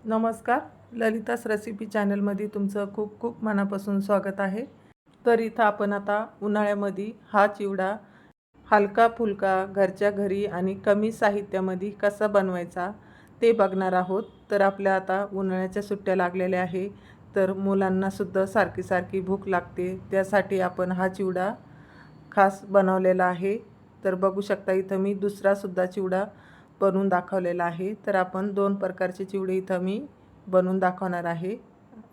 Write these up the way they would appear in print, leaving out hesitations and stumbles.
नमस्कार. ललितास रेसिपी चॅनलमध्ये तुमचं खूप खूप मनापासून स्वागत आहे. तर इथं आपण आता उन्हाळ्यामध्ये हा चिवडा हलका फुलका घरच्या घरी आणि कमी साहित्यामध्ये कसा बनवायचा ते बघणार आहोत. तर आपल्या आता उन्हाळ्याच्या सुट्ट्या लागलेल्या आहे, तर मुलांनासुद्धा सारखी सारखी भूक लागते, त्यासाठी आपण हा चिवडा खास बनवलेला आहे. तर बघू शकता इथं मी दुसरासुद्धा चिवडा बनवून दाखवलेला आहे. तर आपण 2 प्रकारचे चिवडे इथं मी बनवून दाखवणार आहे.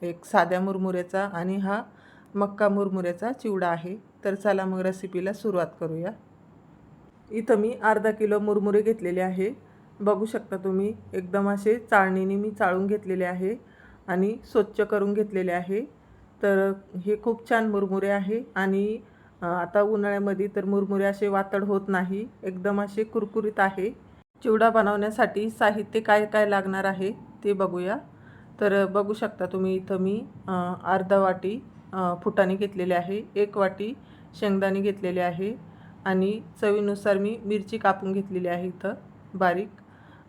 एक साध्या मुरमुऱ्याचा आणि हा मक्का मुरमुऱ्याचा चिवडा आहे. तर चला मग रेसिपीला सुरुवात करूया. इथं मी अर्धा किलो मुरमुरे घेतलेले आहे. बघू शकता तुम्ही एकदम असे चाळणीने मी चाळून घेतलेले आहे आणि स्वच्छ करून घेतलेले आहे. तर हे खूप छान मुरमुरे आहे आणि आता उन्हाळ्यामध्ये तर मुरमुरे असे वातड होत नाही, एकदम असे कुरकुरीत आहे. चिवडा बनवण्यासाठी साहित्य काय काय लागणार आहे ते बघूया. तर बघू शकता तुम्ही इथं मी अर्धा वाटी फुटाणे घेतलेले आहे, 1 वाटी शेंगदाणे घेतलेले आहे आणि चवीनुसार मी मिरची कापून घेतलेली आहे इथं बारीक.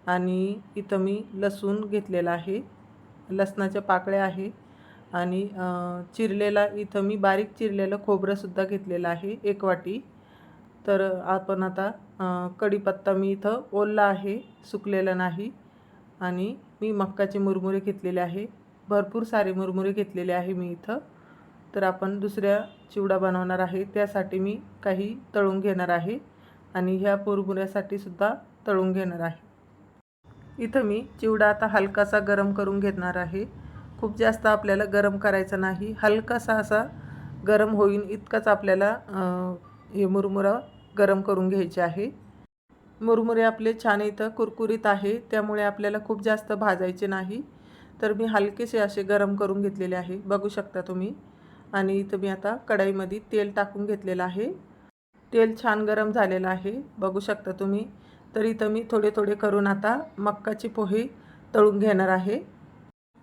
आणि इथं मी लसूण घेतलेला आहे, लसणाच्या पाकळ्या आहे आणि चिरलेला इथं मी बारीक चिरलेलं खोबरंसुद्धा घेतलेलं आहे 1 वाटी. तर आपण आता कढीपत्ता मी इथं ओला आहे, सुकलेला नाही. आणि मी मक्काचे मुरमुरे घेतलेले आहे, भरपूर सारे मुरमुरे घेतलेले आहे मी इथं. तर आपण दुसऱ्या चिवडा बनवणार आहे, त्यासाठी मी काही तळून घेणार आहे आणि ह्या मुरमुऱ्यासाठी सुद्धा तळून घेणार आहे. इथं मी चिवडा आता हलकासा गरम करून घेणार आहे. खूप जास्त आपल्याला गरम करायचा नाही, हलकासा असा गरम होईल इतकाच आपल्याला हे मुरमुरा गरम करून घ्यायचे आहे. मुरमुरे आपले छान इथं कुरकुरीत आहे, त्यामुळे आपल्याला खूप जास्त भाजायचे नाही. तर मी हलकेसे असे गरम करून घेतलेले आहे, बघू शकता तुम्ही. आणि इथं मी आता कढईमध्ये तेल टाकून घेतलेलं आहे. तेल छान गरम झालेलं आहे, बघू शकता तुम्ही. तर इथं मी थोडे थोडे करून आता मक्काचे पोहे तळून घेणार आहे.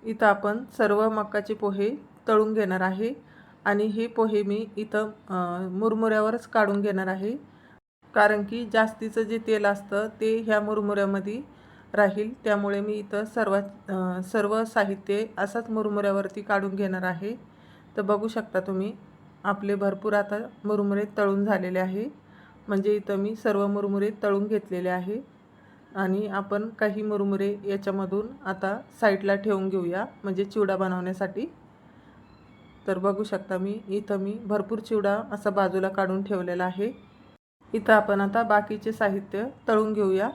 इथं आपण सर्व मक्काचे पोहे तळून घेणार आहे आणि हे पोहे मी इथं मुरमुऱ्यावरच काढून घेणार आहे, कारण की जास्तीचं जे तेल असतं ते ह्या मुरमुऱ्यामध्ये राहील. त्यामुळे मी इथं सर्व साहित्य असाच मुरमुऱ्यावरती काढून घेणार आहे. तर बघू शकता तुम्ही आपले भरपूर आता मुरमुरे तळून झालेले आहे. म्हणजे इथं मी सर्व मुरमुरे तळून घेतलेले आहे आणि आपण काही मुरमुरे याच्यामधून आता साईडला ठेवून घेऊया, म्हणजे चिवडा बनवण्यासाठी. तर बघू शकता इथं मी भरपूर चिवडा असा बाजूला काढून ठेवलेला आहे. इथं आपण आता बाकीचे साहित्य तळून घेऊया.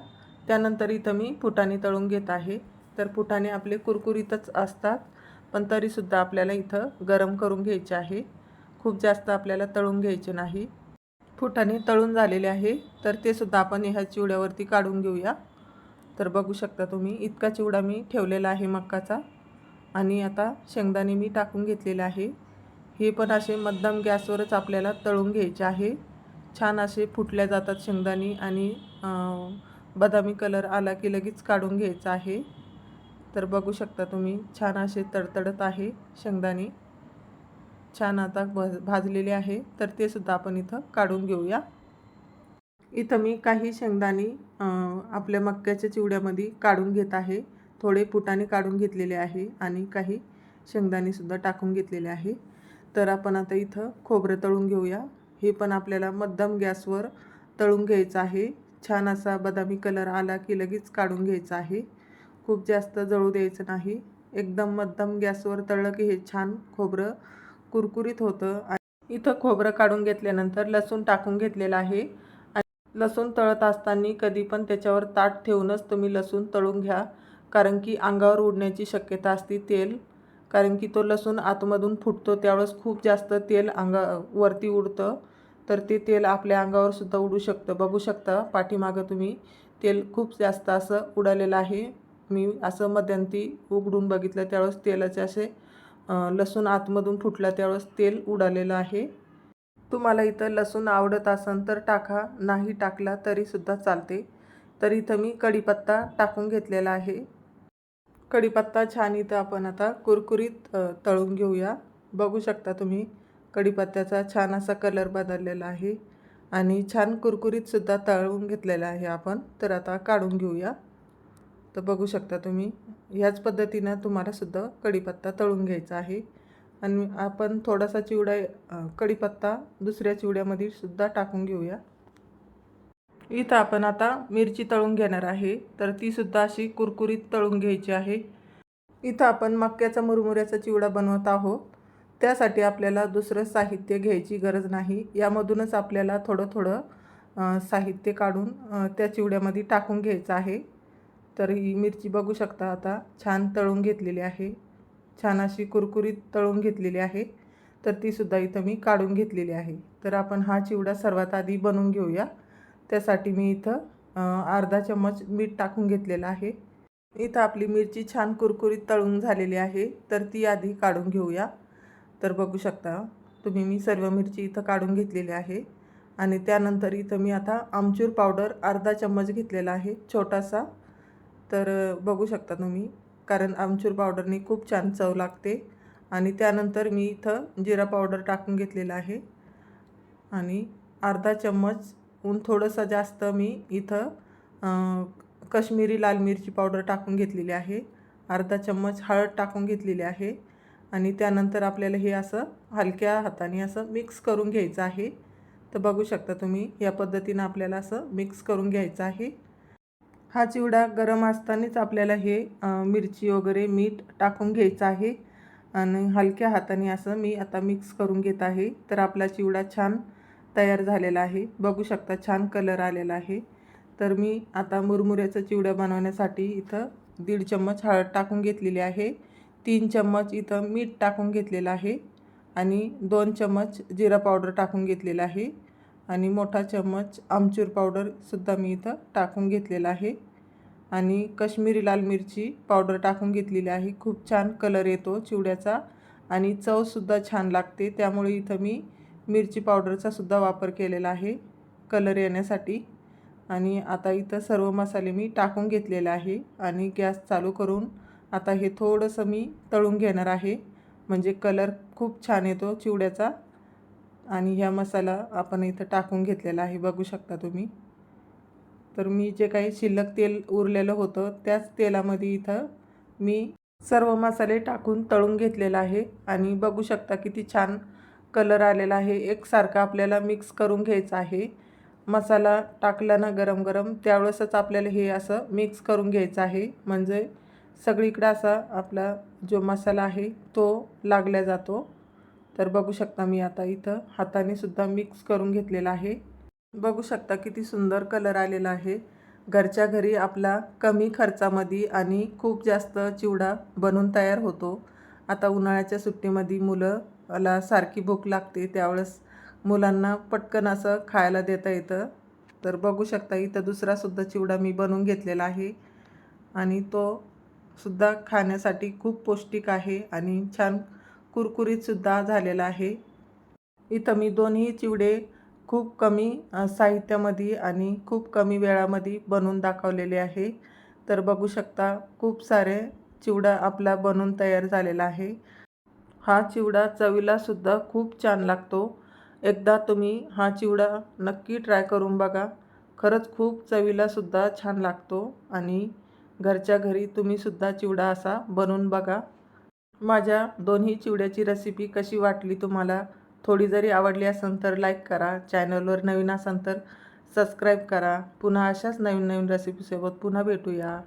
त्यानंतर इथं मी फुटाणे तळून घेत आहे. तर फुटाणे आपले कुरकुरीतच असतात, पण तरीसुद्धा आपल्याला इथं गरम करून घ्यायचे आहे, खूप जास्त आपल्याला तळून घ्यायचे नाही. फुटाणे तळून झालेले आहे, तर ते सुद्धा आपण ह्या चिवड्यावरती काढून घेऊया. तर बघू शकता तुम्ही इतका चिवडा मी ठेवलेला आहे मक्काचा. आणि आता शेंगदाणे मी टाकून घेतलेले आहे. हे पण असे मध्यम गॅसवरच आपल्याला तळून घ्यायचे आहे. छान असे फुटल्या जातात शेंगदाणे आणि बदामी कलर आला की लगेच काढून घ्यायचा आहे. तर बघू शकता तुम्ही छान असे तडतडत आहे शेंगदाणे, छान आता भाजलेले आहे. तर ते सुद्धा आपण इथं काढून घेऊया. इथं मी काही शेंगदाणे आपल्या मक्याच्या चिवड्यामध्ये काढून घेत आहे. थोडे फुटाणे काढून घेतलेले आहे आणि काही शेंगदाणेसुद्धा टाकून घेतलेले आहे. तर आपण आता इथं खोबरं तळून घेऊया. हे पण आपल्याला मध्यम गॅसवर तळून घ्यायचं आहे. छान असा बदामी कलर आला की लगेच काढून घ्यायचं आहे, खूप जास्त जळू द्यायचं नाही. एकदम मध्यम गॅसवर तळलं की हे छान खोबरं कुरकुरीत होतं. इथं खोबरं काढून घेतल्यानंतर लसूण टाकून घेतलेलं आहे. लसूण तळत असताना कधी पण त्याच्यावर ताट ठेवूनच तुम्ही लसूण तळून घ्या, कारण की अंगावर उडण्याची शक्यता असते तेल. कारण की तो लसूण आतमधून फुटतो त्यावेळेस खूप जास्त तेल वरती उडतं, तर ते तेल आपल्या अंगावर सुद्धा उडू शकतं. बघू शकता पाठीमागं तुम्ही तेल खूप जास्त असं उडालेलं आहे. मी असं मध्यंती उघडून बघितलं त्यावेळेस तेलाचे असे लसूण आतमधून फुटला त्यावेळेस तेल उडालेलं आहे. तुम्हाला इथं लसूण आवडत असेल तर टाका, नाही टाकला तरीसुद्धा चालते. तर इथं मी कढीपत्ता टाकून घेतलेला आहे. कढीपत्ता छान इथं आपण आता कुरकुरीत तळून घेऊया. बघू शकता तुम्ही कढीपत्त्याचा छान असा कलर बदललेला आहे आणि छान कुरकुरीतसुद्धा तळून घेतलेला आहे आपण. तर आता काढून घेऊया. तर बघू शकता तुम्ही ह्याच पद्धतीनं तुम्हाला सुद्धा कढीपत्ता तळून घ्यायचा आहे. आणि आपण थोडासा चिवडा कढीपत्ता दुसऱ्या चिवड्यामध्ये सुद्धा टाकून घेऊया. इथं आपण आता मिरची तळून घेणार आहे, तर ती सुद्धा अशी कुरकुरीत तळून घ्यायची आहे. इथं आपण मक्याचा मुरमुऱ्याचा चिवडा बनवत आहोत, त्यासाठी आपल्याला दुसरं साहित्य घ्यायची गरज नाही. यामधूनच आपल्याला थोडं थोडं साहित्य काढून त्या चिवड्यामध्ये टाकून घ्यायचं आहे. तर ही मिरची बघू शकता आता छान तळून घेतलेली आहे, छान अशी कुरकुरीत तळून घेतलेली आहे. तर ती सुद्धा इथं मी काढून घेतलेली आहे. तर आपण हा चिवडा सर्वात आधी बनवून घेऊया. त्यासाठी मी इथं अर्धा चम्मच मीठ टाकून घेतलेलं आहे. इथं आपली मिरची छान कुरकुरीत तळून झालेली आहे, तर ती आधी काढून घेऊया. तर बघू शकता तुम्ही मी सर्व मिरची इथं काढून घेतलेली आहे. आणि त्यानंतर इथं मी आता आमचूर पावडर अर्धा चम्मच घेतलेला आहे छोटासा. तर बघू शकता तुम्ही, कारण आमचूर पावडरनी खूप छान चव लागते. आणि त्यानंतर मी इथं जिरा पावडर टाकून घेतलेला आहे. आणि अर्धा चम्मचहून थोडंसं जास्त मी इथं कश्मीरी लाल मिरची पावडर टाकून घेतलेली आहे. अर्धा चम्मच हळद टाकून घेतलेली आहे. आणि त्यानंतर आपल्याला हे असं हलक्या हाताने असं मिक्स करून घ्यायचं आहे. तर बघू शकता तुम्ही या पद्धतीनं आपल्याला असं मिक्स करून घ्यायचं आहे. हा चिवडा गरम असतानाच आपल्याला हे मिरची वगैरे मीठ टाकून घ्यायचं आहे. आणि हलक्या हाताने असं मी आता मिक्स करून घेत आहे. तर आपला चिवडा छान तयार झालेला आहे. बघू शकता छान कलर आलेला आहे. तर मी आता मुरमुऱ्याचा चिवडा बनवण्यासाठी इथं 1.5 चम्मच हळद टाकून घेतलेली आहे. 3 चम्मच इथं मीठ टाकून घेतलेलं आहे. आणि 2 चम्मच जिरा पावडर टाकून घेतलेला आहे. आणि मोठा चम्मच आमचूर पावडरसुद्धा मी इथं टाकून घेतलेला आहे. आणि कश्मीरी लाल मिरची पावडर टाकून घेतलेली आहे. खूप छान कलर येतो चिवड्याचा आणि चवसुद्धा छान लागते. त्यामुळे इथं मी मिरची पावडरचा सुद्धा वापर केलेला आहे कलर येण्यासाठी. आणि आता इथं सर्व मसाले मी टाकून घेतलेले आहे. आणि गॅस चालू करून आता हे थोडंसं मी तळून घेणार आहे, म्हणजे कलर खूप छान येतो चिवड्याचा. आणि ह्या मसाला आपण इथं टाकून घेतलेला आहे बघू शकता तुम्ही. तर मी जे काही शिल्लक तेल उरलेलं होतं त्याच तेलामध्ये इथं मी सर्व मसाले टाकून तळून घेतलेला आहे. आणि बघू शकता किती छान कलर आलेला आहे. एकसारखा आपल्याला मिक्स करून घ्यायचं आहे. मसाला टाकला ना गरम गरम त्यावेळेसच आपल्याला हे असं मिक्स करून घ्यायचं आहे, म्हणजे सगळीकडे असा आपला जो मसाला आहे तो लागला जातो. तर बघू शकता मी आता इथं हाताने सुद्धा मिक्स करून घेतलेला आहे. बघू शकता किती सुंदर कलर आलेला आहे. घरच्या घरी आपला कमी खर्चामध्ये आणि खूप जास्त चिवडा बनून तयार होतो. आता उन्हाळ्याच्या सुट्टीमध्ये मुलाला सारखी भूक लागते, त्यावेळेस मुलांना पटकन असं खायला देता येतं. तर बघू शकता इथं दुसरासुद्धा चिवडा मी बनवून घेतलेला आहे. आणि तो सुद्धा खाण्यासाठी खूप पौष्टिक आहे आणि छान कुरकुरीतसुद्धा झालेला आहे. इथं मी दोन्ही चिवडे खूप कमी साहित्यामध्ये आणि खूप कमी वेळामध्ये बनवून दाखवलेले आहे. तर बघू शकता खूप सारे चिवडा आपला बनवून तयार झालेला आहे. हा चिवडा चवीलासुद्धा खूप छान लागतो. एकदा तुम्ही हा चिवडा नक्की ट्राय करून बघा. खरंच खूप चवीलासुद्धा छान लागतो. आणि घरच्या घरी तुम्हीसुद्धा चिवडा असा बनवून बघा. माझ्या दोन्ही चिवड्याची रेसिपी कशी वाटली तुम्हाला? थोडी जरी आवडली असेल तर लाईक करा. चॅनलवर नवीन असाल तर सबस्क्राईब करा. पुन्हा अशाच नवीन नवीन रेसिपीसोबत पुन्हा भेटूया.